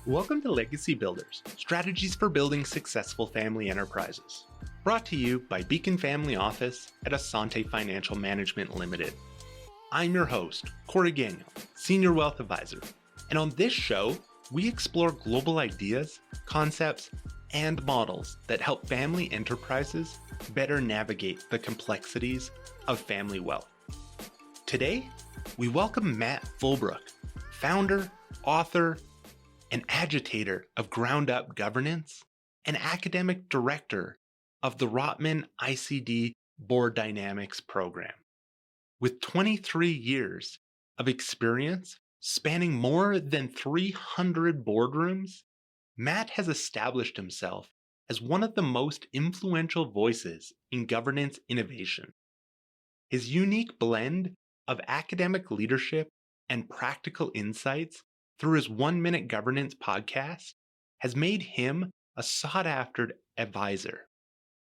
Welcome to Legacy Builders, Strategies for Building Successful Family Enterprises. Brought to you by Beacon Family Office at Asante Financial Management Limited. I'm your host, Corey Gagnon, Senior Wealth Advisor, and on this show, we explore global ideas, concepts, and models that help family enterprises better navigate the complexities of family wealth. Today, we welcome Matt Fullbrook, founder, author, an agitator of ground-up governance, an academic director of the Rotman ICD Board Dynamics program. With 23 years of experience spanning more than 300 boardrooms, Matt has established himself as one of the most influential voices in governance innovation. His unique blend of academic leadership and practical insights through his 1 Minute Governance podcast has made him a sought-after advisor.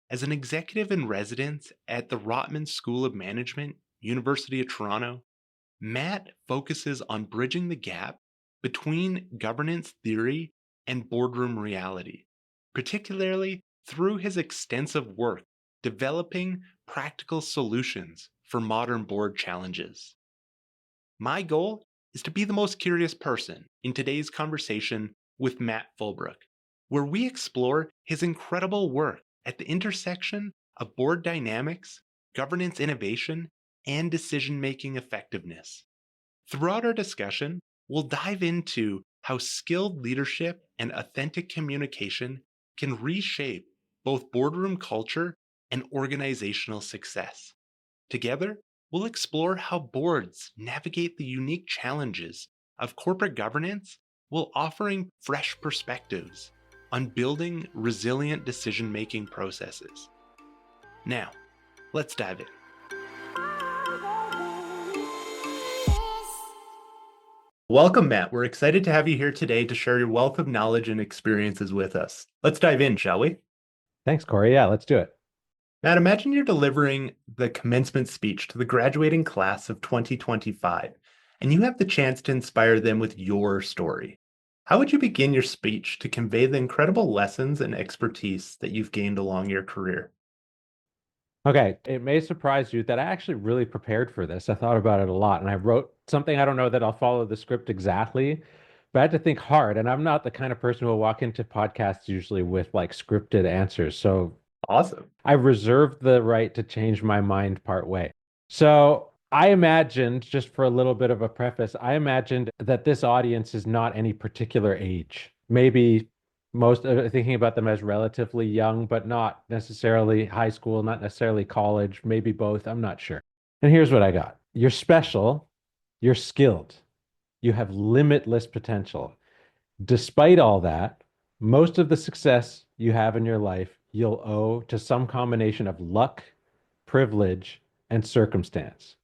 As an executive in residence at the Rotman School of Management, University of Toronto, Matt focuses on bridging the gap between governance theory and boardroom reality, particularly through his extensive work developing practical solutions for modern board challenges. My goal is to be the most curious person in today's conversation with Matt Fullbrook, where we explore his incredible work at the intersection of board dynamics, governance innovation, and decision-making effectiveness. Throughout our discussion, we'll dive into how skilled leadership and authentic communication can reshape both boardroom culture and organizational success. Together, we'll explore how boards navigate the unique challenges of corporate governance while offering fresh perspectives on building resilient decision-making processes. Now, let's dive in. Welcome, Matt. We're excited to have you here today to share your wealth of knowledge and experiences with us. Let's dive in, shall we? Thanks, Corey. Yeah, let's do it. Matt, imagine you're delivering the commencement speech to the graduating class of 2025, and you have the chance to inspire them with your story. How would you begin your speech to convey the incredible lessons and expertise that you've gained along your career? Okay, it may surprise you that I actually really prepared for this. I thought about it a lot, and I wrote something. I don't know that I'll follow the script exactly, but I had to think hard. And I'm not the kind of person who will walk into podcasts usually with like scripted answers. So Awesome. I reserved the right to change my mind part way. So I imagined, just for a little bit of a preface, I imagined that this audience is not any particular age. Maybe most thinking about them as relatively young, but not necessarily high school, not necessarily college, maybe both. I'm not sure. And here's what I got. You're special. You're skilled. You have limitless potential. Despite all that, most of the success you have in your life, you'll owe to some combination of luck, privilege, and circumstance.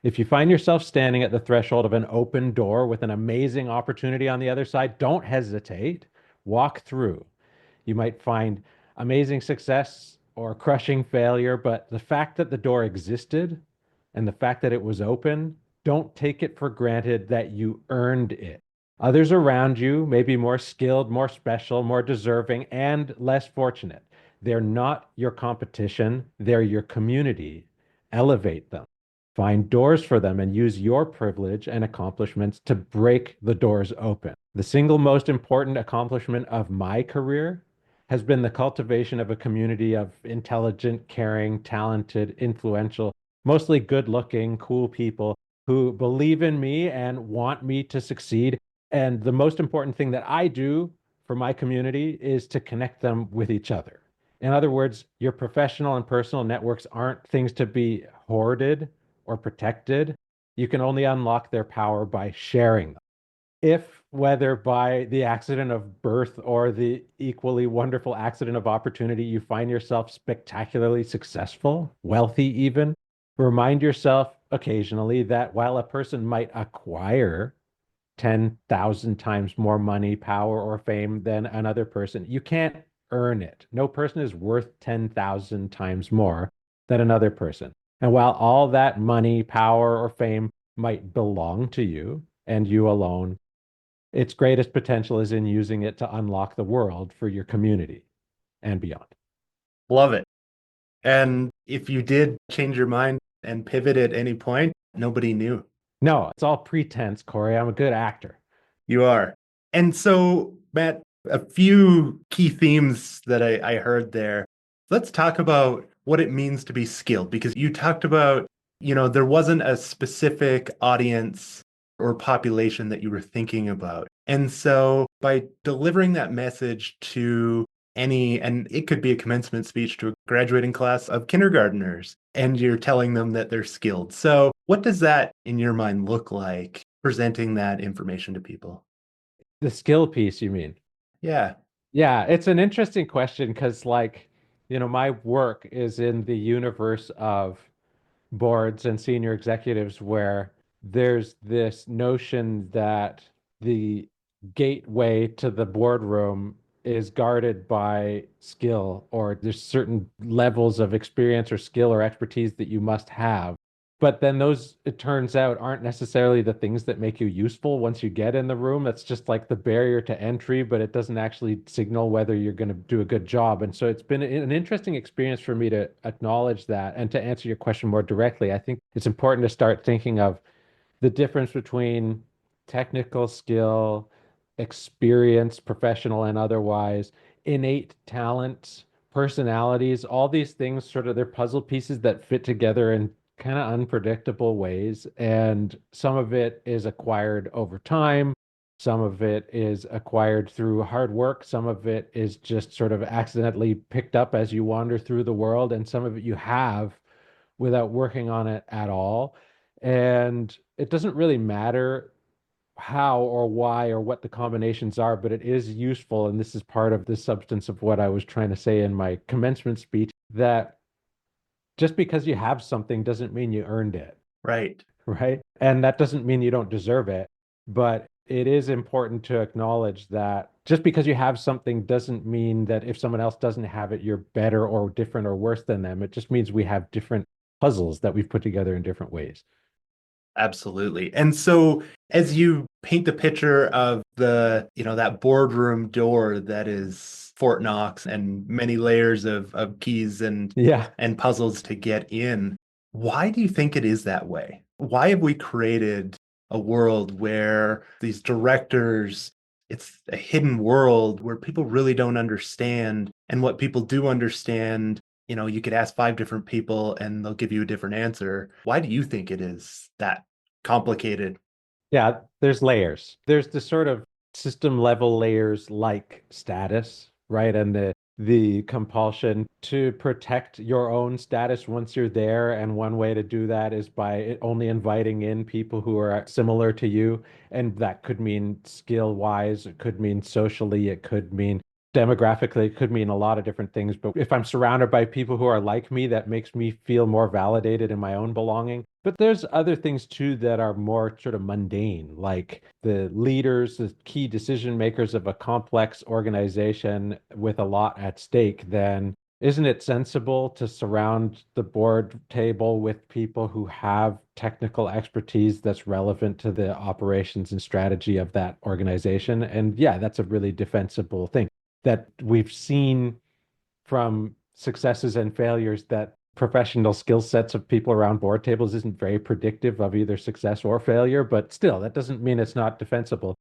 If you find yourself standing at the threshold of an open door with an amazing opportunity on the other side, don't hesitate. Walk through. You might find amazing success or crushing failure, but the fact that the door existed and the fact that it was open, don't take it for granted that you earned it. Others around you may be more skilled, more special, more deserving, and less fortunate. They're not your competition, they're your community. Elevate them. Find doors for them and use your privilege and accomplishments to break the doors open. The single most important accomplishment of my career has been the cultivation of a community of intelligent, caring, talented, influential, mostly good-looking, cool people who believe in me and want me to succeed. And the most important thing that I do for my community is to connect them with each other. In other words, your professional and personal networks aren't things to be hoarded or protected. You can only unlock their power by sharing them. If, whether by the accident of birth or the equally wonderful accident of opportunity, you find yourself spectacularly successful, wealthy even, remind yourself occasionally that while a person might acquire 10,000 times more money, power, or fame than another person, you can't earn it. No person is worth 10,000 times more than another person. And while all that money, power, or fame might belong to you and you alone, its greatest potential is in using it to unlock the world for your community and beyond. Love it. And if you did change your mind and pivot at any point, nobody knew. No, it's all pretense, Corey. I'm a good actor. You are. And so, Matt, a few key themes that I heard there. Let's talk about what it means to be skilled, because you talked about, there wasn't a specific audience or population that you were thinking about. And so by delivering that message to and it could be a commencement speech to a graduating class of kindergartners, and you're telling them that they're skilled. So what does that, in your mind, look like presenting that information to people? The skill piece, you mean? Yeah. Yeah, it's an interesting question because, my work is in the universe of boards and senior executives where there's this notion that the gateway to the boardroom is guarded by skill, or there's certain levels of experience or skill or expertise that you must have. But then those, it turns out, aren't necessarily the things that make you useful once you get in the room. That's just like the barrier to entry, but it doesn't actually signal whether you're going to do a good job. And so it's been an interesting experience for me to acknowledge that. And to answer your question more directly, I think it's important to start thinking of the difference between technical skill, experience, professional and otherwise, innate talents, personalities, all these things sort of they're puzzle pieces that fit together in kind of unpredictable ways. And some of it is acquired over time. Some of it is acquired through hard work. Some of it is just sort of accidentally picked up as you wander through the world. And some of it you have without working on it at all. And it doesn't really matter how or why or what the combinations are, but it is useful. And this is part of the substance of what I was trying to say in my commencement speech, that just because you have something doesn't mean you earned it, Right. right? And that doesn't mean you don't deserve it. But it is important to acknowledge that just because you have something doesn't mean that if someone else doesn't have it, you're better or different or worse than them. It just means we have different puzzles that we've put together in different ways. Absolutely. And so as you paint the picture of that boardroom door that is Fort Knox and many layers of keys Yeah. and puzzles to get in, why do you think it is that way? Why have we created a world where these directors, it's a hidden world where people really don't understand, and what people do understand, you could ask five different people and they'll give you a different answer. Why do you think it is that complicated? Yeah, there's layers. There's the sort of system level layers like status, right? And the compulsion to protect your own status once you're there. And one way to do that is by only inviting in people who are similar to you. And that could mean skill wise, it could mean socially, it could mean demographically, it could mean a lot of different things. But if I'm surrounded by people who are like me, that makes me feel more validated in my own belonging. But there's other things too that are more sort of mundane, like the leaders, the key decision makers of a complex organization with a lot at stake. Then isn't it sensible to surround the board table with people who have technical expertise that's relevant to the operations and strategy of that organization? And yeah, that's a really defensible thing that we've seen from successes and failures, that professional skill sets of people around board tables isn't very predictive of either success or failure, but still, that doesn't mean it's not defensible.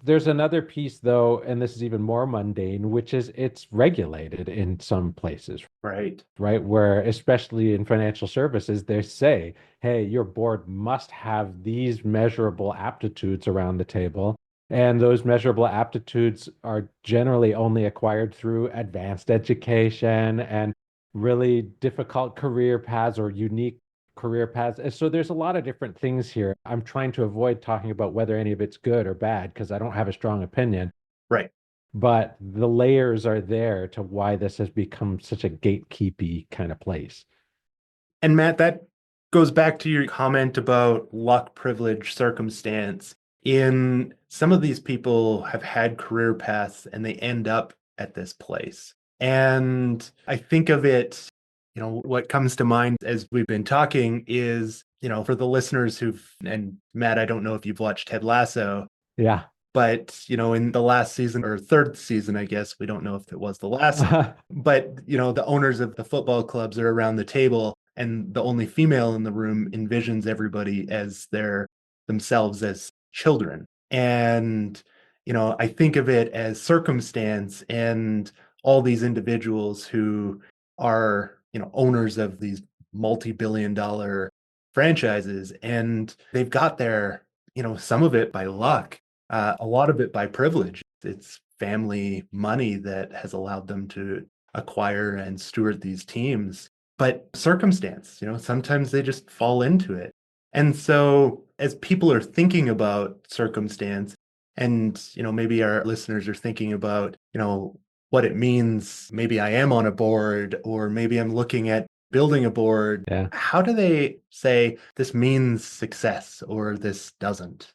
There's another piece, though, and this is even more mundane, which is it's regulated in some places, Right. right? Where, especially in financial services, they say, hey, your board must have these measurable aptitudes around the table. And those measurable aptitudes are generally only acquired through advanced education and really difficult career paths or unique career paths. And so there's a lot of different things here. I'm trying to avoid talking about whether any of it's good or bad because I don't have a strong opinion. Right. But the layers are there to why this has become such a gatekeepy kind of place. And Matt, that goes back to your comment about luck, privilege, circumstance. In some of these people have had career paths and they end up at this place. And I think of it, what comes to mind as we've been talking is, for the listeners and Matt, I don't know if you've watched Ted Lasso, Yeah. but, in the last season or third season, I guess, we don't know if it was the last, but, the owners of the football clubs are around the table and the only female in the room envisions everybody as themselves as children. And, I think of it as circumstance and all these individuals who are, owners of these multi-billion dollar franchises, and they've got there, some of it by luck, a lot of it by privilege. It's family money that has allowed them to acquire and steward these teams. But circumstance, sometimes they just fall into it. And so as people are thinking about circumstance, and maybe our listeners are thinking about, what it means, maybe I am on a board, or maybe I'm looking at building a board. Yeah. How do they say this means success or this doesn't?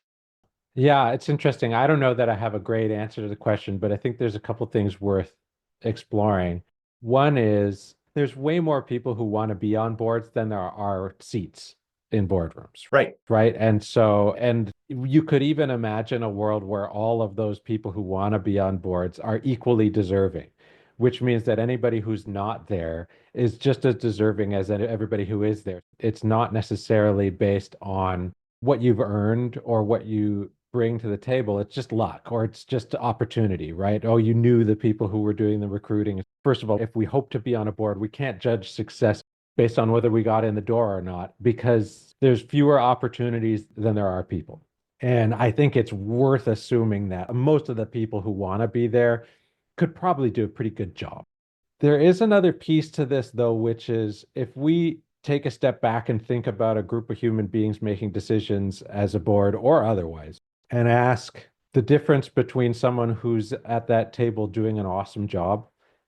Yeah, it's interesting. I don't know that I have a great answer to the question, but I think there's a couple things worth exploring. One is there's way more people who want to be on boards than there are seats in boardrooms, Right. right? And you could even imagine a world where all of those people who want to be on boards are equally deserving, which means that anybody who's not there is just as deserving as everybody who is there. It's not necessarily based on what you've earned or what you bring to the table. It's just luck or it's just opportunity, right? Oh, you knew the people who were doing the recruiting. First of all, if we hope to be on a board, we can't judge success based on whether we got in the door or not, because there's fewer opportunities than there are people. And I think it's worth assuming that most of the people who want to be there could probably do a pretty good job. There is another piece to this, though, which is if we take a step back and think about a group of human beings making decisions as a board or otherwise, and ask the difference between someone who's at that table doing an awesome job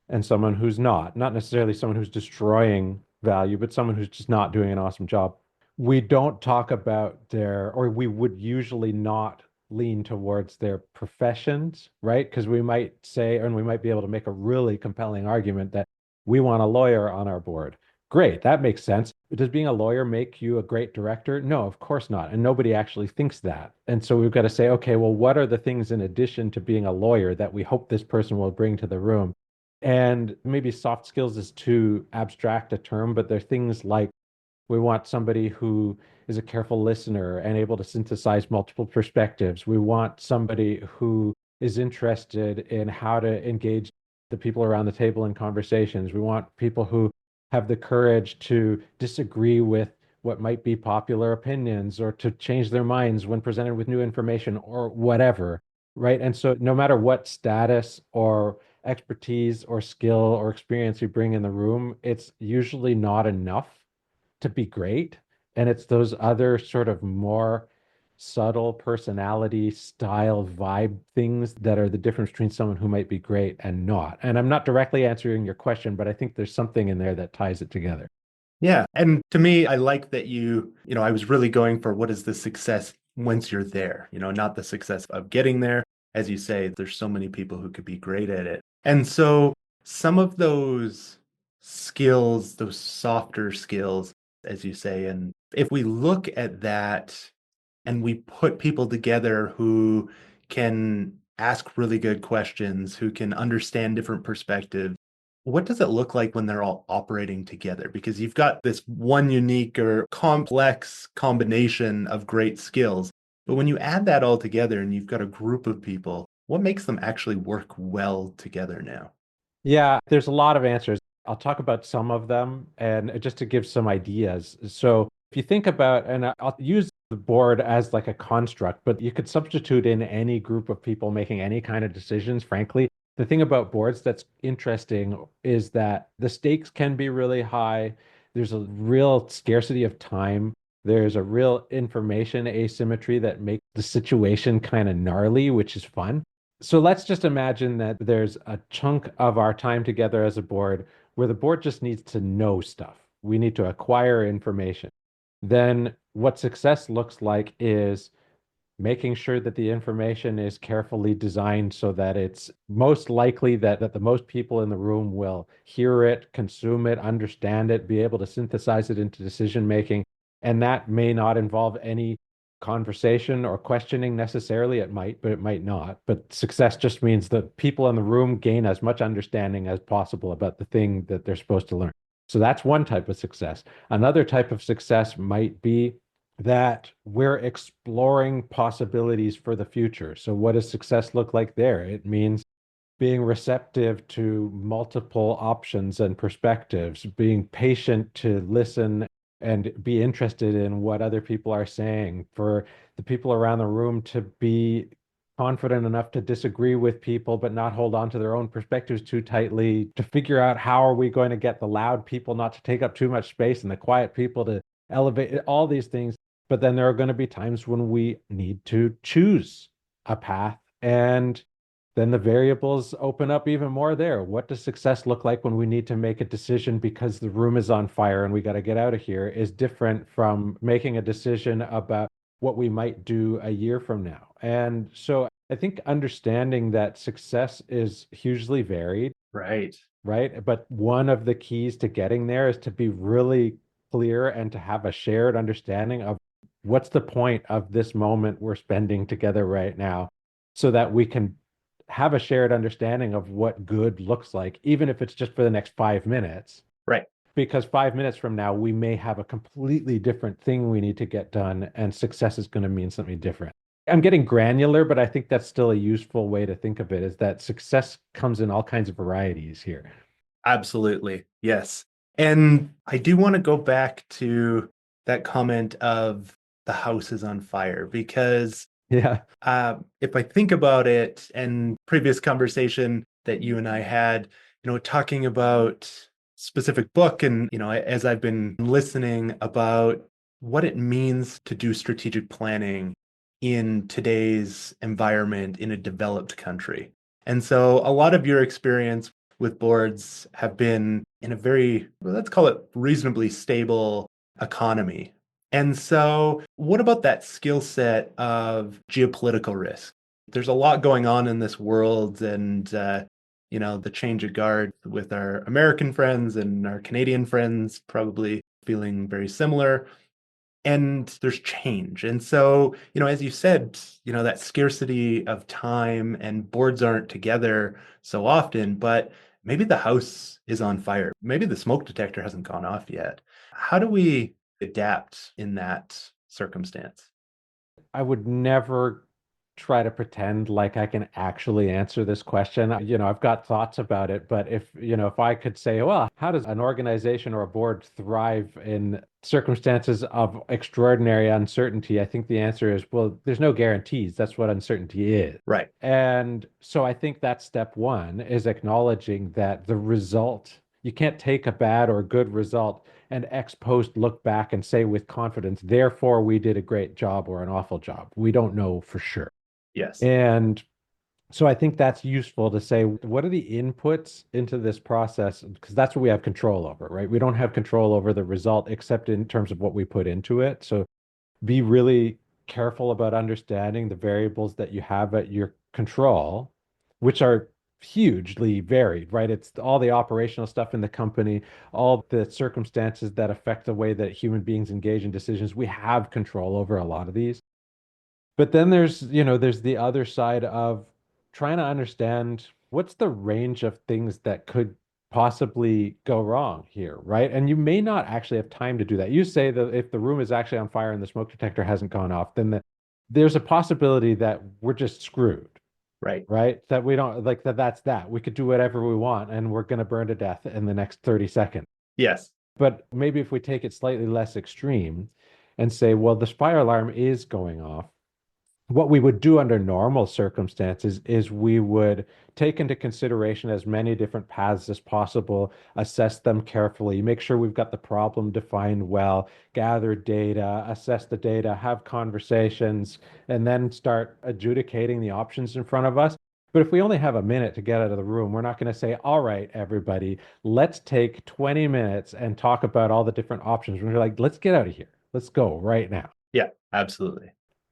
and someone who's not necessarily someone who's destroying value, but someone who's just not doing an awesome job. We don't talk about or we would usually not lean towards their professions, right? Because we might say, and we might be able to make a really compelling argument that we want a lawyer on our board. Great, that makes sense. Does being a lawyer make you a great director? No, of course not. And nobody actually thinks that. And so we've got to say, okay, well, what are the things in addition to being a lawyer that we hope this person will bring to the room? And maybe soft skills is too abstract a term, but they're things like we want somebody who is a careful listener and able to synthesize multiple perspectives. We want somebody who is interested in how to engage the people around the table in conversations. We want people who have the courage to disagree with what might be popular opinions or to change their minds when presented with new information or whatever, right? And so no matter what status or expertise or skill or experience you bring in the room, it's usually not enough to be great. And it's those other sort of more subtle personality, style, vibe things that are the difference between someone who might be great and not. And I'm not directly answering your question, but I think there's something in there that ties it together. Yeah. And to me, I like that I was really going for what is the success once you're there, not the success of getting there. As you say, there's so many people who could be great at it. And so some of those skills, those softer skills, as you say, and if we look at that and we put people together who can ask really good questions, who can understand different perspectives, what does it look like when they're all operating together? Because you've got this one unique or complex combination of great skills. But when you add that all together and you've got a group of people, what makes them actually work well together now? Yeah, there's a lot of answers. I'll talk about some of them and just to give some ideas. So if you think about, and I'll use the board as like a construct, but you could substitute in any group of people making any kind of decisions, frankly. The thing about boards that's interesting is that the stakes can be really high. There's a real scarcity of time. There's a real information asymmetry that makes the situation kind of gnarly, which is fun. So let's just imagine that there's a chunk of our time together as a board where the board just needs to know stuff. We need to acquire information. Then what success looks like is making sure that the information is carefully designed so that it's most likely that the most people in the room will hear it, consume it, understand it, be able to synthesize it into decision making. And that may not involve any conversation or questioning necessarily. It might, but it might not. But success just means that people in the room gain as much understanding as possible about the thing that they're supposed to learn. So that's one type of success. Another type of success might be that we're exploring possibilities for the future. So, what does success look like there? It means being receptive to multiple options and perspectives, being patient to listen and be interested in what other people are saying, for the people around the room to be confident enough to disagree with people but not hold on to their own perspectives too tightly, to figure out how are we going to get the loud people not to take up too much space and the quiet people to elevate, all these things. But then there are going to be times when we need to choose a path, and then the variables open up even more there. What does success look like when we need to make a decision because the room is on fire and we got to get out of here is different from making a decision about what we might do a year from now. And so I think understanding that success is hugely varied, Right. right? But one of the keys to getting there is to be really clear and to have a shared understanding of what's the point of this moment we're spending together right now, so that we can have a shared understanding of what good looks like, even if it's just for the next 5 minutes. Right. Because 5 minutes from now, we may have a completely different thing we need to get done, and success is going to mean something different. I'm getting granular, but I think that's still a useful way to think of it, is that success comes in all kinds of varieties here. Absolutely. Yes. And I do want to go back to that comment of the house is on fire because Yeah. if I think about it, and previous conversation that you and I had, talking about specific book, and as I've been listening about what it means to do strategic planning in today's environment in a developed country. And so a lot of your experience with boards have been in a very, well, let's call it reasonably stable economy. And so, what about that skill set of geopolitical risk? There's a lot going on in this world, and the change of guard with our American friends and our Canadian friends probably feeling very similar. And there's change. And so, as you said, that scarcity of time, and boards aren't together so often, but maybe the house is on fire. Maybe the smoke detector hasn't gone off yet. How do we adapt in that circumstance? I would never try to pretend like I can actually answer this question. I've got thoughts about it, but if I could say, well, how does an organization or a board thrive in circumstances of extraordinary uncertainty? I think the answer is, well, there's no guarantees. That's what uncertainty is. Right. And so I think that's step one, is acknowledging that the result, you can't take a bad or good result and ex post look back and say with confidence, therefore we did a great job or an awful job. We don't know for sure. Yes. And so I think that's useful to say, what are the inputs into this process? Because that's what we have control over, right? We don't have control over the result except in terms of what we put into it. So be really careful about understanding the variables that you have at your control, which are hugely varied, right? It's all the operational stuff in the company, all the circumstances that affect the way that human beings engage in decisions. We have control over a lot of these. But then there's the other side of trying to understand what's the range of things that could possibly go wrong here, right? And you may not actually have time to do that. You say that if the room is actually on fire and the smoke detector hasn't gone off, then there's a possibility that we're just screwed, Right. right? That we don't like that's that. We could do whatever we want and we're going to burn to death in the next 30 seconds. Yes. But maybe if we take it slightly less extreme and say, well, the fire alarm is going off, what we would do under normal circumstances is we would take into consideration as many different paths as possible, assess them carefully, make sure we've got the problem defined well, gather data, assess the data, have conversations, and then start adjudicating the options in front of us. But if we only have a minute to get out of the room, we're not going to say, all right, everybody, let's take 20 minutes and talk about all the different options. We're like, let's get out of here. Let's go right now. Yeah, absolutely.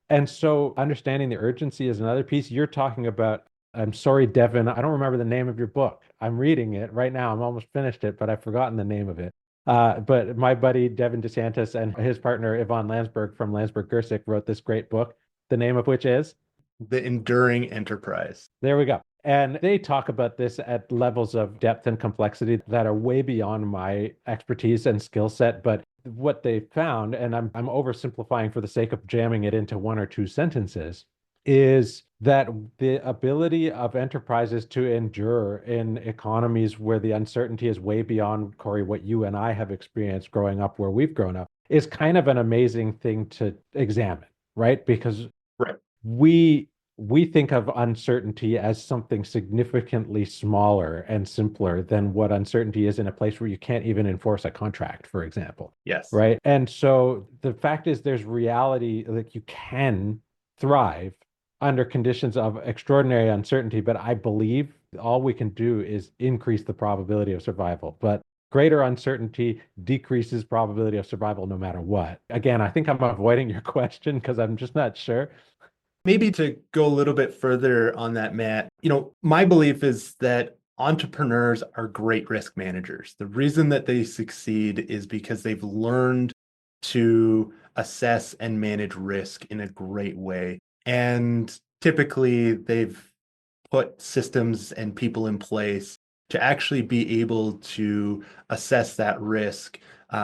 And so understanding the urgency is another piece. You're talking about, I'm sorry, Devin, I don't remember the name of your book. I'm reading it right now. I'm almost finished it, but I've forgotten the name of it. But my buddy Devin DeSantis and his partner Yvonne Landsberg from Landsberg Gersick wrote this great book, the name of which is The enduring enterprise. there we go. And they talk about this at levels of depth and complexity that are way beyond my expertise and skill set. But what they found, and I'm oversimplifying for the sake of jamming it into one or two sentences, is that the ability of enterprises to endure in economies where the uncertainty is way beyond, Corey, what you and I have experienced growing up where we've grown up is kind of an amazing thing to examine, right? Because Right. we we think of uncertainty as something significantly smaller and simpler than what uncertainty is in a place where you can't even enforce a contract, for example. Yes. Right. And so the fact is, there's reality, like you can thrive under conditions of extraordinary uncertainty. But I believe all we can do is increase the probability of survival. But greater uncertainty decreases probability of survival no matter what. Again, I think I'm avoiding your question because I'm just not sure. Maybe to go a little bit further on that, Matt, my belief is that entrepreneurs are great risk managers. The reason that they succeed is because they've learned to assess and manage risk in a great way. And typically, they've put systems and people in place to actually be able to assess that risk,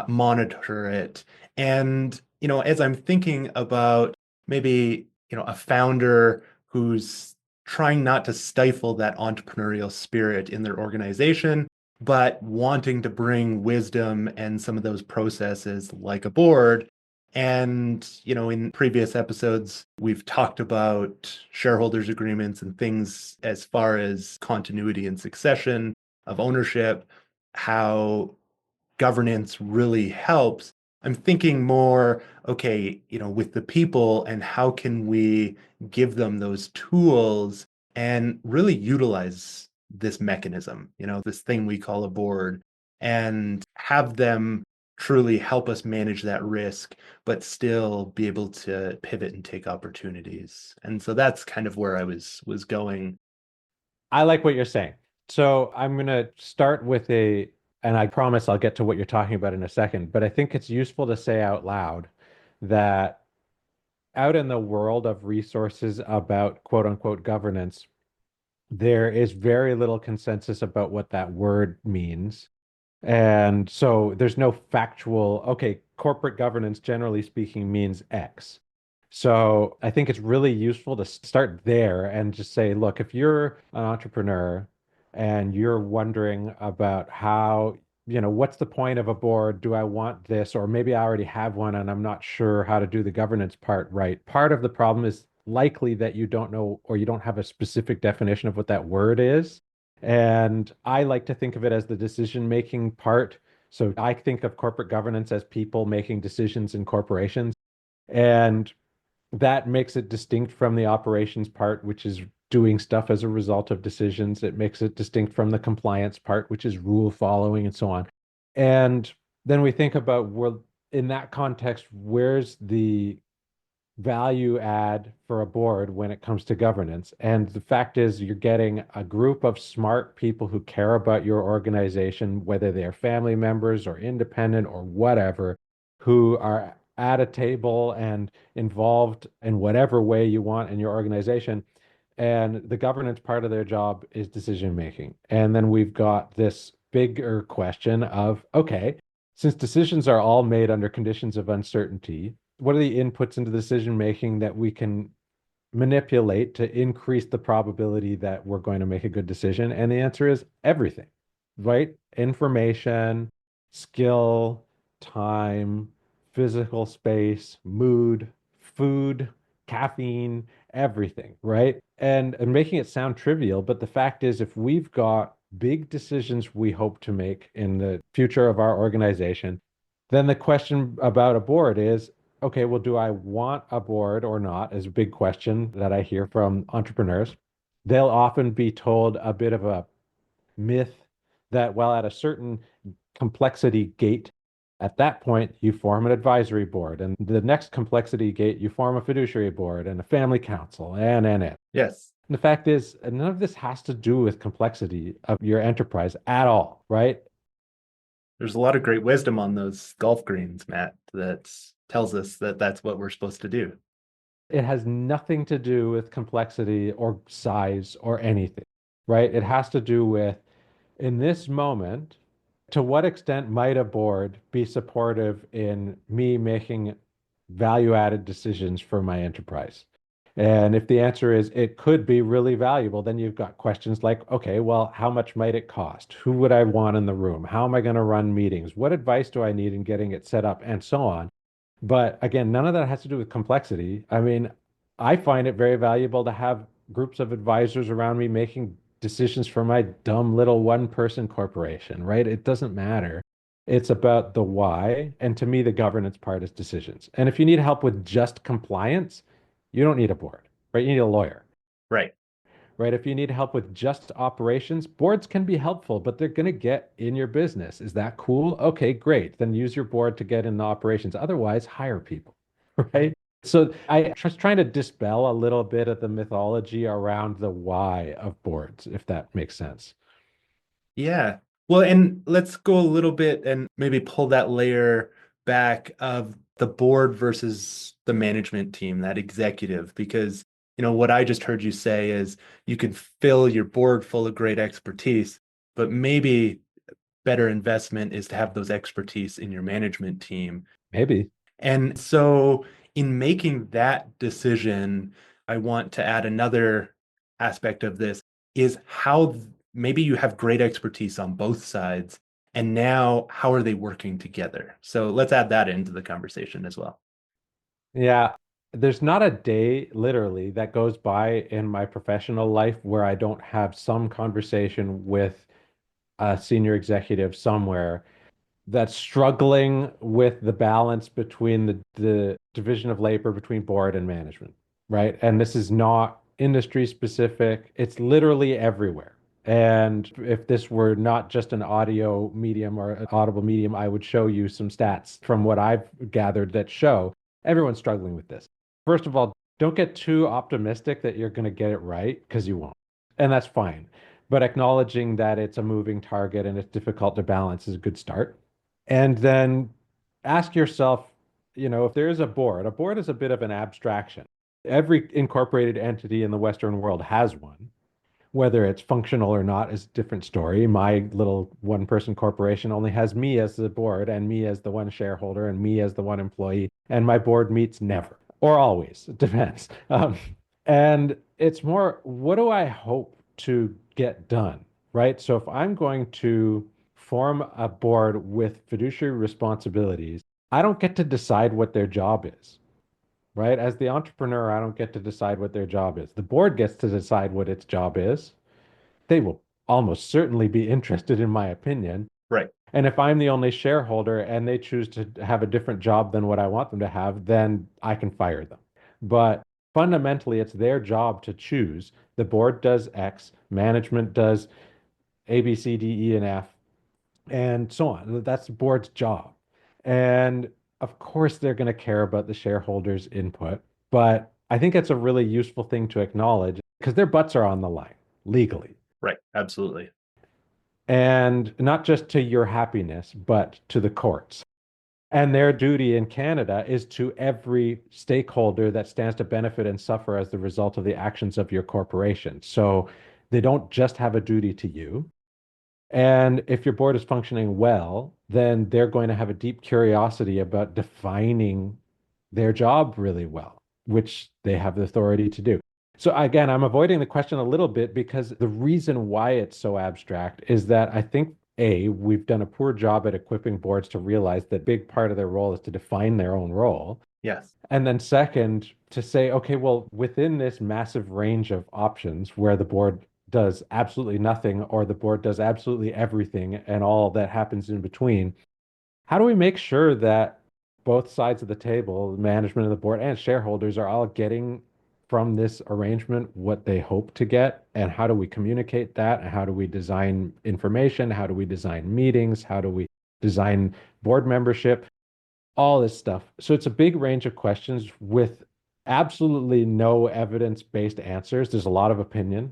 monitor it. And, as I'm thinking about maybe, a founder who's trying not to stifle that entrepreneurial spirit in their organization, but wanting to bring wisdom and some of those processes like a board. And, in previous episodes, we've talked about shareholders agreements and things as far as continuity and succession of ownership, how governance really helps. I'm thinking more, okay, with the people and how can we give them those tools and really utilize this mechanism, this thing we call a board, and have them truly help us manage that risk, but still be able to pivot and take opportunities. And so that's kind of where I was going. I like what you're saying. So I'm going to start with and I promise I'll get to what you're talking about in a second, but I think it's useful to say out loud that out in the world of resources about quote unquote governance, there is very little consensus about what that word means. And so there's no factual, okay, corporate governance, generally speaking, means X. So I think it's really useful to start there and just say, look, if you're an entrepreneur and you're wondering about how, what's the point of a board? Do I want this? Or maybe I already have one and I'm not sure how to do the governance part right. Part of the problem is likely that you don't know or you don't have a specific definition of what that word is. And I like to think of it as the decision-making part. So I think of corporate governance as people making decisions in corporations. And that makes it distinct from the operations part, which is doing stuff as a result of decisions. It makes it distinct from the compliance part, which is rule following and so on. And then we think about, well, in that context, where's the value add for a board when it comes to governance? And the fact is, you're getting a group of smart people who care about your organization, whether they're family members or independent or whatever, who are at a table and involved in whatever way you want in your organization. And the governance part of their job is decision making. And then we've got this bigger question of, okay, since decisions are all made under conditions of uncertainty, what are the inputs into decision making that we can manipulate to increase the probability that we're going to make a good decision? And the answer is everything, right? Information, skill, time, physical space, mood, food, caffeine, everything, right? And making it sound trivial, but the fact is, if we've got big decisions we hope to make in the future of our organization, then the question about a board is, okay, well, do I want a board or not? Is a big question that I hear from entrepreneurs. They'll often be told a bit of a myth that, well, at a certain complexity gate, At that point, you form an advisory board, and the next complexity gate, you form a fiduciary board and a family council, and. Yes. And the fact is, none of this has to do with complexity of your enterprise at all, right? There's a lot of great wisdom on those golf greens, Matt, that tells us that that's what we're supposed to do. It has nothing to do with complexity or size or anything, right? It has to do with, in this moment, to what extent might a board be supportive in me making value added decisions for my enterprise? And if the answer is it could be really valuable, then you've got questions like, okay, well, how much might it cost? Who would I want in the room? How am I going to run meetings? What advice do I need in getting it set up? And so on. But again, none of that has to do with complexity. I mean, I find it very valuable to have groups of advisors around me making decisions for my dumb little one person corporation, right? It doesn't matter. It's about the why. And to me, the governance part is decisions. And if you need help with just compliance, you don't need a board, right? You need a lawyer, Right. right? If you need help with just operations, boards can be helpful, but they're going to get in your business. Is that cool? Okay, great. Then use your board to get in the operations. Otherwise, hire people, right? So I just trying to dispel a little bit of the mythology around the why of boards, if that makes sense. Yeah. Well, and let's go a little bit and maybe pull that layer back of the board versus the management team, that executive, because what I just heard you say is you can fill your board full of great expertise, but maybe better investment is to have those expertise in your management team. Maybe. And so, in making that decision, I want to add another aspect of this is how maybe you have great expertise on both sides. And now, how are they working together? So, let's add that into the conversation as well. Yeah. There's not a day, literally, that goes by in my professional life where I don't have some conversation with a senior executive somewhere that's struggling with the balance between the division of labor between board and management, right? And this is not industry specific, it's literally everywhere. And if this were not just an audio medium or an audible medium, I would show you some stats from what I've gathered that show everyone's struggling with this. First of all, don't get too optimistic that you're going to get it right because you won't. And that's fine. But acknowledging that it's a moving target and it's difficult to balance is a good start. And then ask yourself, if there is a board is a bit of an abstraction. Every incorporated entity in the Western world has one. Whether it's functional or not is a different story. My little one person corporation only has me as the board and me as the one shareholder and me as the one employee. And my board meets never or always. It depends. And it's more, what do I hope to get done? Right. So if I'm going to form a board with fiduciary responsibilities, I don't get to decide what their job is, right? As the entrepreneur, I don't get to decide what their job is. The board gets to decide what its job is. They will almost certainly be interested in my opinion. Right. And if I'm the only shareholder and they choose to have a different job than what I want them to have, then I can fire them. But fundamentally, it's their job to choose. The board does X, management does A, B, C, D, E, and F, and so on. That's the board's job. And of course, they're going to care about the shareholders' input. But I think it's a really useful thing to acknowledge because their butts are on the line legally. Right. Absolutely. And not just to your happiness, but to the courts. And their duty in Canada is to every stakeholder that stands to benefit and suffer as the result of the actions of your corporation. So they don't just have a duty to you. And if your board is functioning well, then they're going to have a deep curiosity about defining their job really well, which they have the authority to do. So again, I'm avoiding the question a little bit because the reason why it's so abstract is that I think we've done a poor job at equipping boards to realize that big part of their role is to define their own role. Yes. And then second, to say, okay, well, within this massive range of options where the board does absolutely nothing or the board does absolutely everything and all that happens in between, how do we make sure that both sides of the table, management of the board and shareholders, are all getting from this arrangement what they hope to get? And how do we communicate that? And how do we design information? How do we design meetings? How do we design board membership, all this stuff. So it's a big range of questions with absolutely no evidence-based answers. There's a lot of opinion.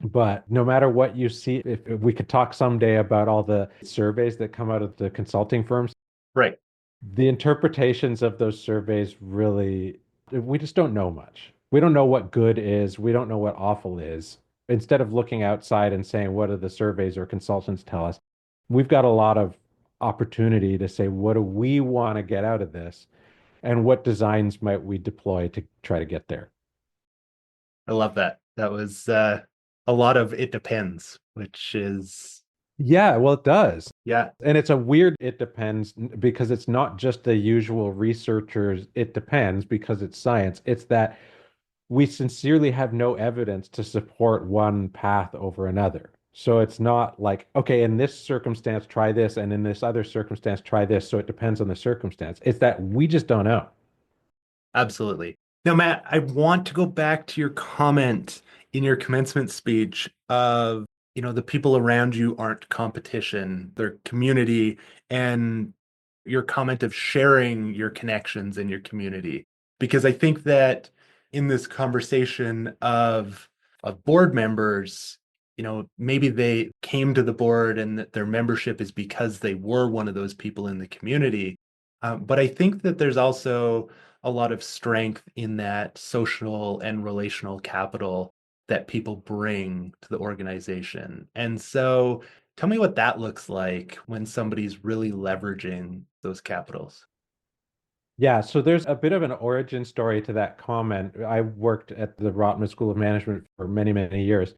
But no matter what you see, if we could talk someday about all the surveys that come out of the consulting firms, Right. the interpretations of those surveys really, we just don't know much. We don't know what good is. We don't know what awful is. Instead of looking outside and saying, what do the surveys or consultants tell us? We've got a lot of opportunity to say, what do we want to get out of this? And what designs might we deploy to try to get there? I love that. That was a lot of it depends, which is, Yeah, well, it does. yeah, And it's a weird, it depends because it's not just the usual researchers, it depends because it's science. It's that we sincerely have no evidence to support one path over another. So it's not like, okay, in this circumstance, try this, and in this other circumstance, try this. So it depends on the circumstance. It's that we just don't know. absolutely. Now, Matt, I want to go back to your comment in your commencement speech of, the people around you aren't competition, they're community, and your comment of sharing your connections in your community. Because I think that in this conversation of board members, maybe they came to the board and that their membership is because they were one of those people in the community. But I think that there's also a lot of strength in that social and relational capital that people bring to the organization. And so tell me what that looks like when somebody's really leveraging those capitals. Yeah, so there's a bit of an origin story to that comment. I worked at the Rotman School of Management for many, many years.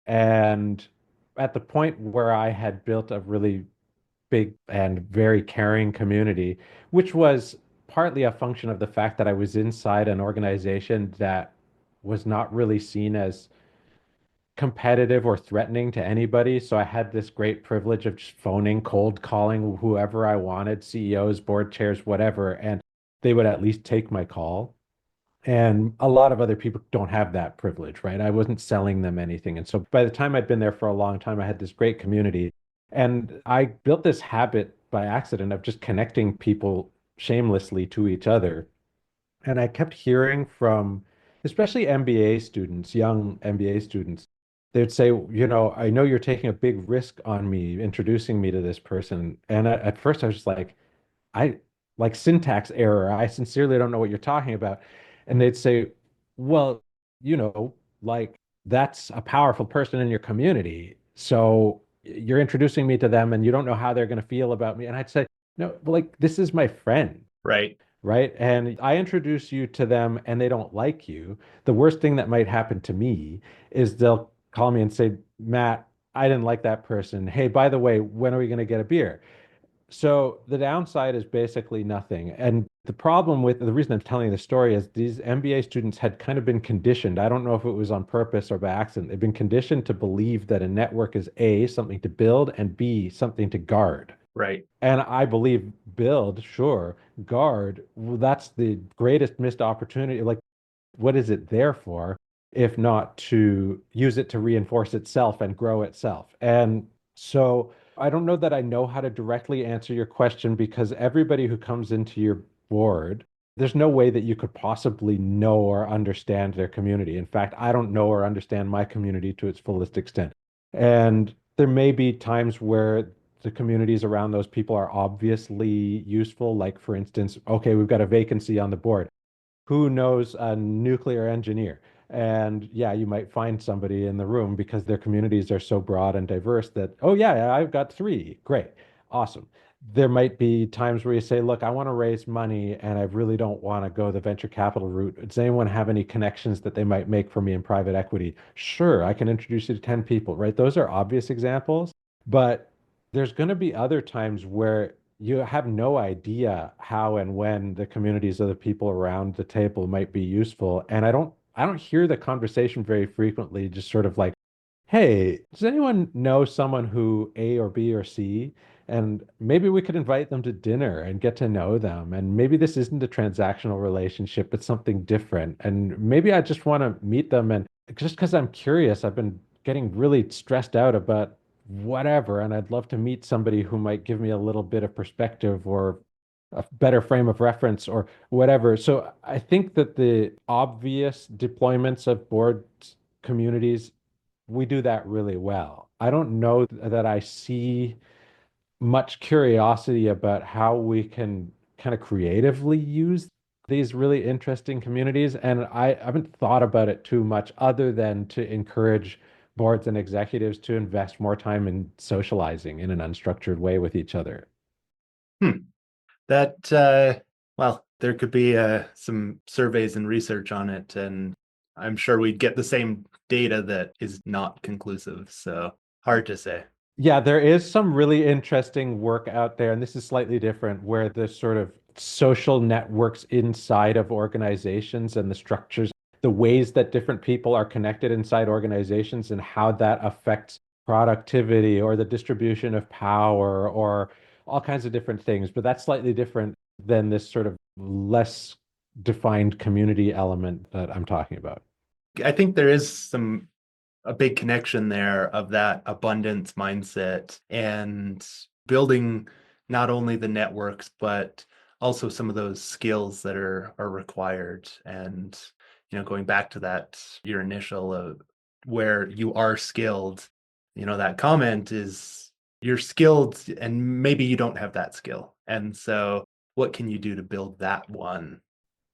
And at the point where I had built a really big and very caring community, which was partly a function of the fact that I was inside an organization that was not really seen as competitive or threatening to anybody. So I had this great privilege of just phoning, cold calling whoever I wanted, CEOs, board chairs, whatever, and they would at least take my call. And a lot of other people don't have that privilege, right? I wasn't selling them anything. And so by the time I'd been there for a long time, I had this great community. And I built this habit by accident of just connecting people shamelessly to each other. And I kept hearing from, especially MBA students, young MBA students, they'd say, I know you're taking a big risk on me introducing me to this person. And at first I was just like, I like syntax error. I sincerely don't know what you're talking about. And they'd say, well, like that's a powerful person in your community. So you're introducing me to them and you don't know how they're going to feel about me. And I'd say, no, but like this is my friend, Right. right? And I introduce you to them and they don't like you. The worst thing that might happen to me is they'll call me and say, Matt, I didn't like that person. Hey, by the way, when are we going to get a beer? So the downside is basically nothing. And the problem with the reason I'm telling the story is these MBA students had kind of been conditioned. I don't know if it was on purpose or by accident. They've been conditioned to believe that a network is A, something to build, and B, something to guard. Right. And I believe build, sure, guard, well, that's the greatest missed opportunity. Like, what is it there for if not to use it to reinforce itself and grow itself? And so I don't know that I know how to directly answer your question because everybody who comes into your board, there's no way that you could possibly know or understand their community. In fact, I don't know or understand my community to its fullest extent. And there may be times where the communities around those people are obviously useful. Like, for instance, okay, we've got a vacancy on the board. Who knows a nuclear engineer? And yeah, you might find somebody in the room because their communities are so broad and diverse that, oh, yeah, I've got three. Great. Awesome. There might be times where you say, look, I want to raise money and I really don't want to go the venture capital route. Does anyone have any connections that they might make for me in private equity? Sure, I can introduce you to 10 people, right? Those are obvious examples, but there's going to be other times where you have no idea how and when the communities of the people around the table might be useful. And I don't hear the conversation very frequently, just sort of like, hey, does anyone know someone who A or B or C? And maybe we could invite them to dinner and get to know them. And maybe this isn't a transactional relationship, it's something different. And maybe I just want to meet them. And just because I'm curious, I've been getting really stressed out about whatever. And I'd love to meet somebody who might give me a little bit of perspective or a better frame of reference or whatever. So I think that the obvious deployments of board communities, we do that really well. I don't know that I see much curiosity about how we can kind of creatively use these really interesting communities. And I haven't thought about it too much other than to encourage boards and executives to invest more time in socializing in an unstructured way with each other. Hmm. That, well, there could be some surveys and research on it, and I'm sure we'd get the same data that is not conclusive. So hard to say. Yeah, there is some really interesting work out there, and this is slightly different, where the sort of social networks inside of organizations and the structures, the ways that different people are connected inside organizations and how that affects productivity or the distribution of power or all kinds of different things. But that's slightly different than this sort of less defined community element that I'm talking about. I think there is a big connection there of that abundance mindset and building not only the networks but also some of those skills that are required. And going back to that, your initial where you are skilled, that comment is you're skilled and maybe you don't have that skill, and so what can you do to build that one?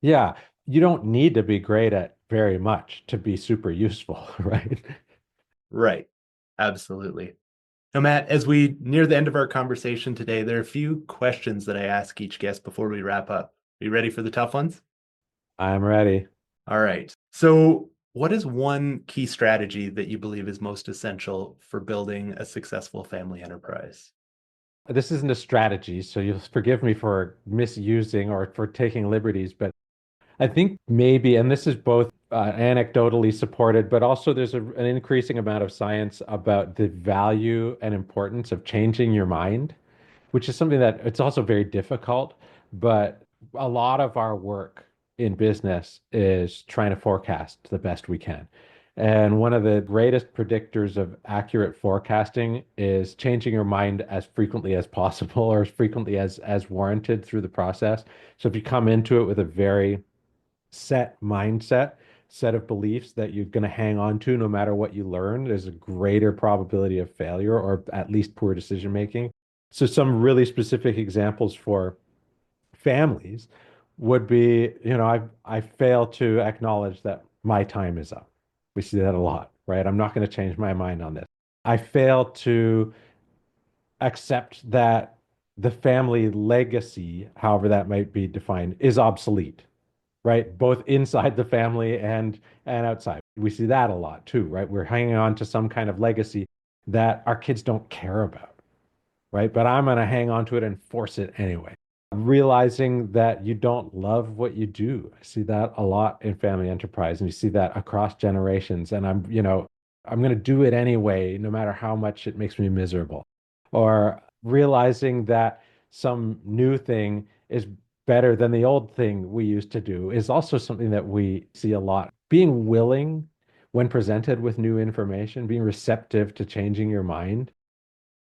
Yeah, you don't need to be great at very much to be super useful, right? Right. Absolutely. Now, Matt, as we near the end of our conversation today, there are a few questions that I ask each guest before we wrap up. Are you ready for the tough ones? I'm ready. All right. So, what is one key strategy that you believe is most essential for building a successful family enterprise? This isn't a strategy, so you'll forgive me for misusing or for taking liberties, but I think maybe, and this is both anecdotally supported, but also there's an increasing amount of science about the value and importance of changing your mind, which is something that it's also very difficult, but a lot of our work in business is trying to forecast the best we can. And one of the greatest predictors of accurate forecasting is changing your mind as frequently as possible or as frequently as warranted through the process. So if you come into it with a very set mindset, set of beliefs that you're going to hang on to no matter what you learn, there's a greater probability of failure or at least poor decision making. So some really specific examples for families would be, I fail to acknowledge that my time is up. We see that a lot, right? I'm not going to change my mind on this. I fail to accept that the family legacy, however that might be defined, is obsolete, right? Both inside the family and outside. We see that a lot too, right? We're hanging on to some kind of legacy that our kids don't care about, right? But I'm going to hang on to it and force it anyway. Realizing that you don't love what you do. I see that a lot in family enterprise, and you see that across generations. And I'm going to do it anyway, no matter how much it makes me miserable. Or realizing that some new thing is better than the old thing we used to do is also something that we see a lot. Being willing when presented with new information, being receptive to changing your mind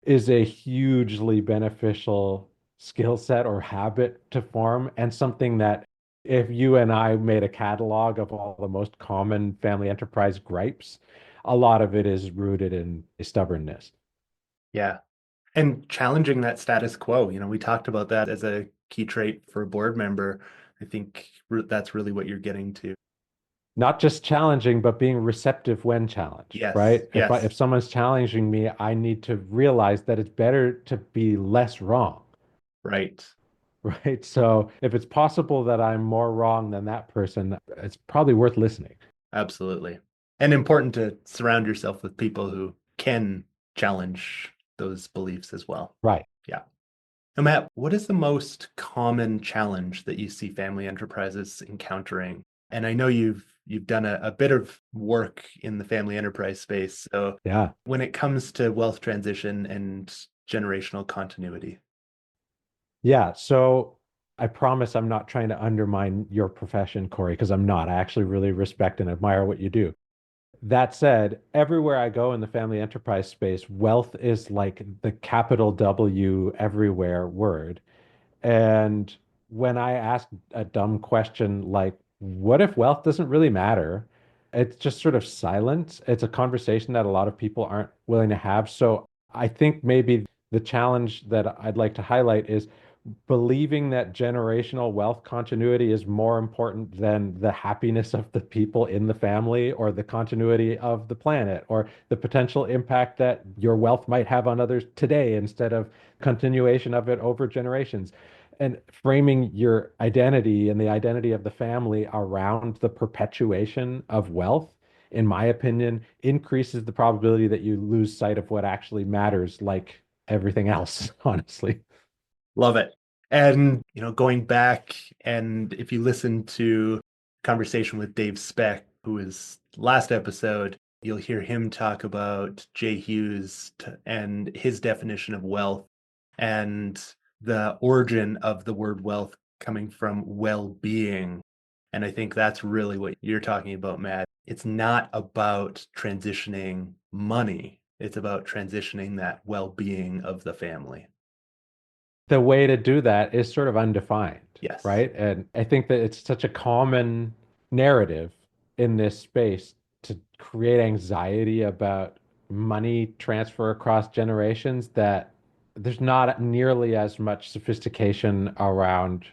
is a hugely beneficial skill set or habit to form, and something that if you and I made a catalog of all the most common family enterprise gripes, a lot of it is rooted in stubbornness. Yeah. And challenging that status quo. We talked about that as a key trait for a board member. I think that's really what you're getting to. Not just challenging, but being receptive when challenged, Yes. right? If Yes. someone's challenging me, I need to realize that it's better to be less wrong, Right. right? So if it's possible that I'm more wrong than that person, it's probably worth listening. Absolutely. And important to surround yourself with people who can challenge those beliefs as well. Right. Yeah. Now, Matt, what is the most common challenge that you see family enterprises encountering? And I know you've done a bit of work in the family enterprise space. So Yeah. when it comes to wealth transition and generational continuity. Yeah. So I promise I'm not trying to undermine your profession, Corey, because I'm not. I actually really respect and admire what you do. That said, everywhere I go in the family enterprise space, wealth is like the capital W everywhere word. And when I ask a dumb question like, what if wealth doesn't really matter? It's just sort of silent. It's a conversation that a lot of people aren't willing to have. So I think maybe the challenge that I'd like to highlight is believing that generational wealth continuity is more important than the happiness of the people in the family or the continuity of the planet or the potential impact that your wealth might have on others today instead of continuation of it over generations. And framing your identity and the identity of the family around the perpetuation of wealth, in my opinion, increases the probability that you lose sight of what actually matters, like everything else, honestly. Love it. And, going back, and if you listen to conversation with Dave Speck, who was last episode, you'll hear him talk about Jay Hughes and his definition of wealth and the origin of the word wealth coming from well-being. And I think that's really what you're talking about, Matt. It's not about transitioning money. It's about transitioning that well-being of the family. The way to do that is sort of undefined, Yes. right? And I think that it's such a common narrative in this space to create anxiety about money transfer across generations that there's not nearly as much sophistication around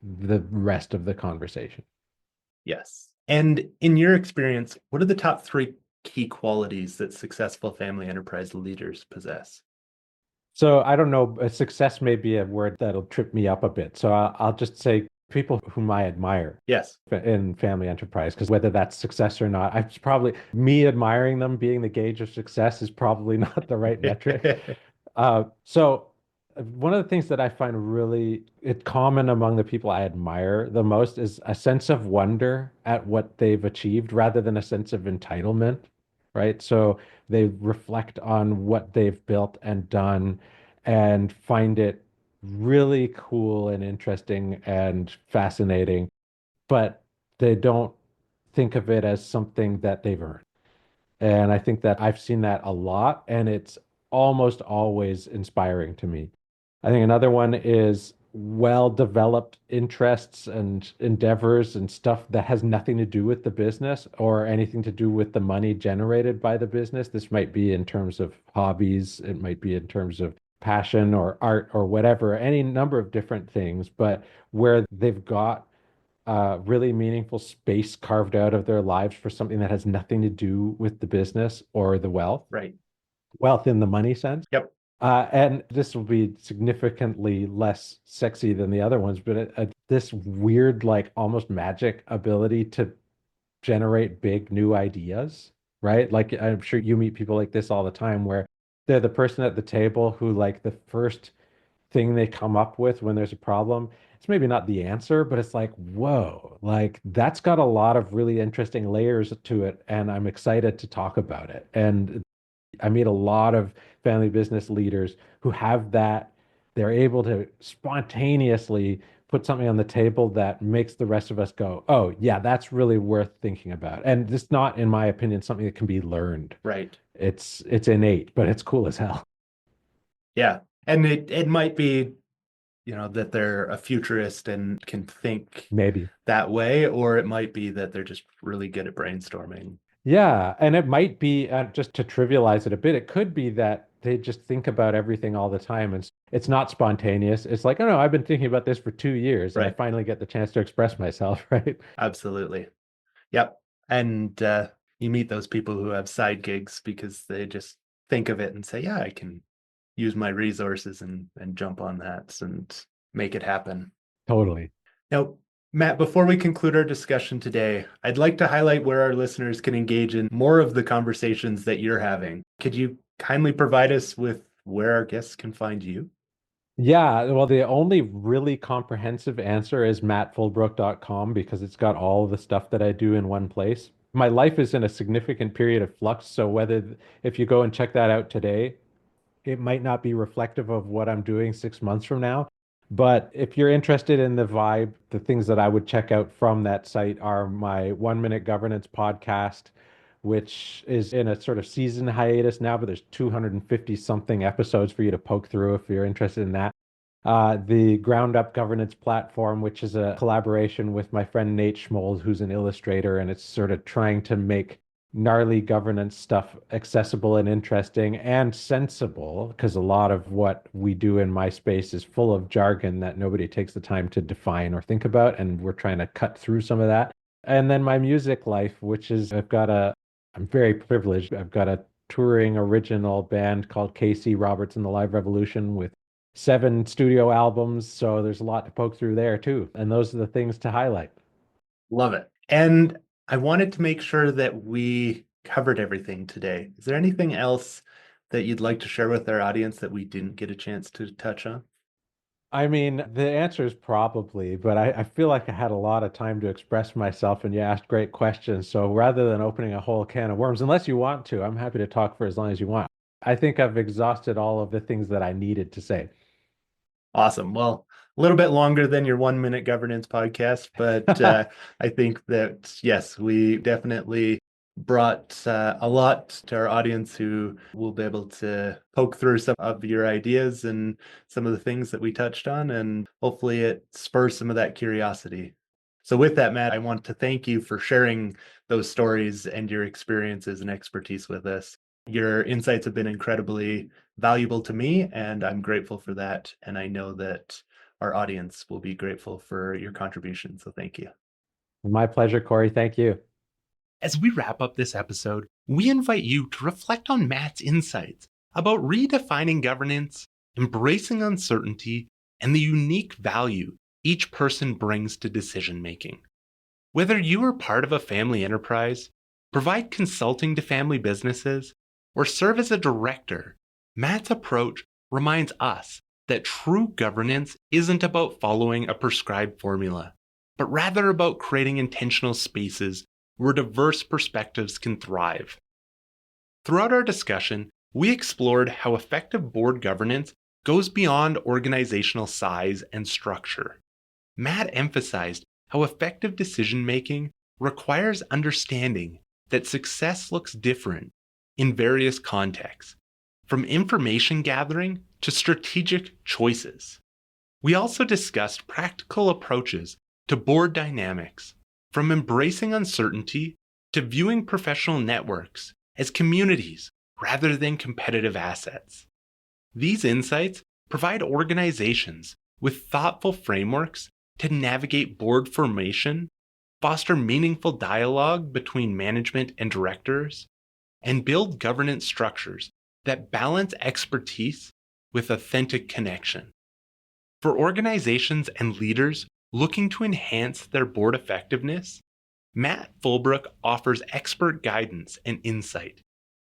the rest of the conversation. Yes. And in your experience, what are the top three key qualities that successful family enterprise leaders possess? So I don't know, success may be a word that'll trip me up a bit. So I'll just say people whom I admire Yes. in family enterprise, because whether that's success or not, I probably me admiring them being the gauge of success is probably not the right metric. So one of the things that I find really common among the people I admire the most is a sense of wonder at what they've achieved rather than a sense of entitlement, right? So they reflect on what they've built and done and find it really cool and interesting and fascinating, but they don't think of it as something that they've earned. And I think that I've seen that a lot, and it's almost always inspiring to me. I think another one is well-developed interests and endeavors and stuff that has nothing to do with the business or anything to do with the money generated by the business. This might be in terms of hobbies, it might be in terms of passion or art or whatever, any number of different things, but where they've got really meaningful space carved out of their lives for something that has nothing to do with the business or the Right. wealth in the money sense. Yep. And this will be significantly less sexy than the other ones, but this weird, like almost magic ability to generate big new ideas, right? Like I'm sure you meet people like this all the time where they're the person at the table who like the first thing they come up with when there's a problem, it's maybe not the answer, but it's like, whoa, like that's got a lot of really interesting layers to it, and I'm excited to talk about it. And I meet a lot of family business leaders who have that, they're able to spontaneously put something on the table that makes the rest of us go, oh, yeah, that's really worth thinking about. And it's not, in my opinion, something that can be learned. Right. It's innate, but it's cool as hell. Yeah. And it might be, that they're a futurist and can think Maybe. that way, or it might be that they're just really good at brainstorming. Yeah, and it might be just to trivialize it a bit, it could be that they just think about everything all the time and it's not spontaneous. It's like, oh no, I've been thinking about this for 2 years and I Right. finally get the chance to express myself, right? Absolutely. Yep. And you meet those people who have side gigs because they just think of it and say, yeah, I can use my resources and jump on that and make it happen. Totally. Now, Matt, before we conclude our discussion today, I'd like to highlight where our listeners can engage in more of the conversations that you're having. Could you kindly provide us with where our guests can find you? Yeah, well, the only really comprehensive answer is mattfullbrook.com because it's got all of the stuff that I do in one place. My life is in a significant period of flux, so whether if you go and check that out today, it might not be reflective of what I'm doing 6 months from now. But if you're interested in the vibe, the things that I would check out from that site are my 1 Minute Governance podcast, which is in a sort of season hiatus now, but there's 250 something episodes for you to poke through if you're interested in that. The Ground Up Governance platform, which is a collaboration with my friend Nate Schmold, who's an illustrator, and it's sort of trying to make gnarly governance stuff accessible and interesting and sensible, because a lot of what we do in my space is full of jargon that nobody takes the time to define or think about, and we're trying to cut through some of that. And then my music life, which is I'm very privileged. I've got a touring original band called KC Roberts and the Live Revolution with 7 studio albums. So there's a lot to poke through there too. And those are the things to highlight. Love it. And I wanted to make sure that we covered everything today. Is there anything else that you'd like to share with our audience that we didn't get a chance to touch on? I mean, the answer is probably, but I feel like I had a lot of time to express myself and you asked great questions. So rather than opening a whole can of worms, unless you want to, I'm happy to talk for as long as you want. I think I've exhausted all of the things that I needed to say. Awesome. Well, a little bit longer than your 1 minute governance podcast, but I think that, yes, we definitely brought a lot to our audience who will be able to poke through some of your ideas and some of the things that we touched on, and hopefully it spurs some of that curiosity. So with that, Matt, I want to thank you for sharing those stories and your experiences and expertise with us. Your insights have been incredibly valuable to me, and I'm grateful for that. And I know that our audience will be grateful for your contribution. So thank you. My pleasure, Corey. Thank you. As we wrap up this episode, we invite you to reflect on Matt's insights about redefining governance, embracing uncertainty, and the unique value each person brings to decision making. Whether you are part of a family enterprise, provide consulting to family businesses, or serve as a director, Matt's approach reminds us that true governance isn't about following a prescribed formula, but rather about creating intentional spaces where diverse perspectives can thrive. Throughout our discussion, we explored how effective board governance goes beyond organizational size and structure. Matt emphasized how effective decision-making requires understanding that success looks different in various contexts, from information gathering to strategic choices. We also discussed practical approaches to board dynamics, from embracing uncertainty to viewing professional networks as communities rather than competitive assets. These insights provide organizations with thoughtful frameworks to navigate board formation, foster meaningful dialogue between management and directors, and build governance structures that balance expertise with authentic connection. For organizations and leaders looking to enhance their board effectiveness, Matt Fullbrook offers expert guidance and insight.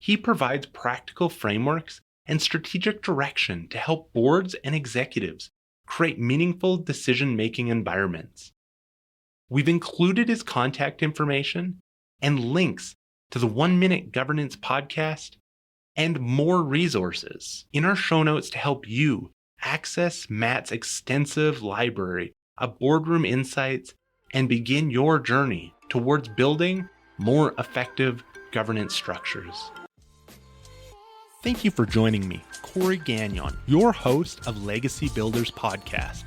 He provides practical frameworks and strategic direction to help boards and executives create meaningful decision-making environments. We've included his contact information and links to the 1 Minute Governance podcast and more resources in our show notes to help you access Matt's extensive library of boardroom insights and begin your journey towards building more effective governance structures. Thank you for joining me, Corey Gagnon, your host of Legacy Builders Podcast.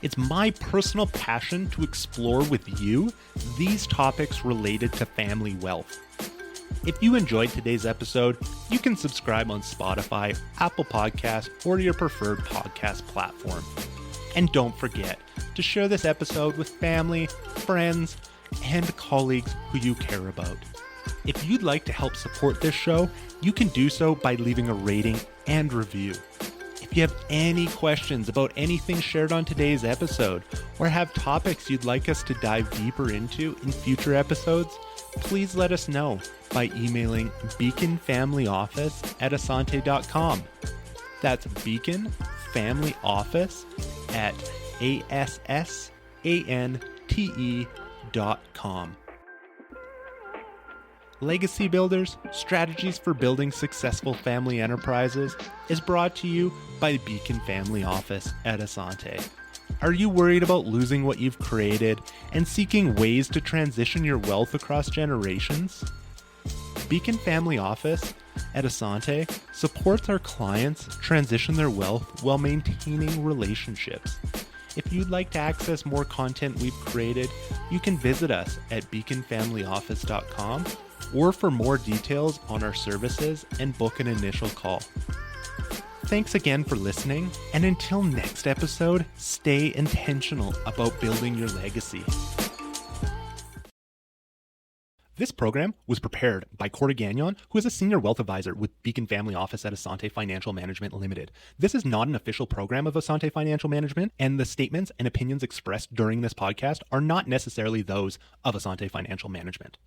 It's my personal passion to explore with you these topics related to family wealth. If you enjoyed today's episode, you can subscribe on Spotify, Apple Podcasts, or your preferred podcast platform. And don't forget to share this episode with family, friends, and colleagues who you care about. If you'd like to help support this show, you can do so by leaving a rating and review. If you have any questions about anything shared on today's episode, or have topics you'd like us to dive deeper into in future episodes, please let us know by emailing beaconfamilyoffice@asante.com. That's beaconfamilyoffice@ASSANTE.com. Legacy Builders, Strategies for Building Successful Family Enterprises is brought to you by Beacon Family Office at Asante. Are you worried about losing what you've created and seeking ways to transition your wealth across generations? Beacon Family Office at Asante supports our clients transition their wealth while maintaining relationships. If you'd like to access more content we've created, you can visit us at beaconfamilyoffice.com or for more details on our services and book an initial call. Thanks again for listening, and until next episode, stay intentional about building your legacy. This program was prepared by Corey Gagnon, who is a senior wealth advisor with Beacon Family Office at Asante Financial Management Limited. This is not an official program of Asante Financial Management, and the statements and opinions expressed during this podcast are not necessarily those of Asante Financial Management.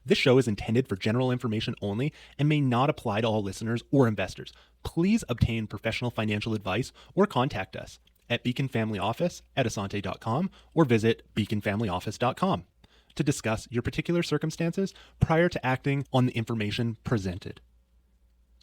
This show is intended for general information only and may not apply to all listeners or investors. Please obtain professional financial advice or contact us at beaconfamilyoffice@asante.com or visit beaconfamilyoffice.com to discuss your particular circumstances prior to acting on the information presented.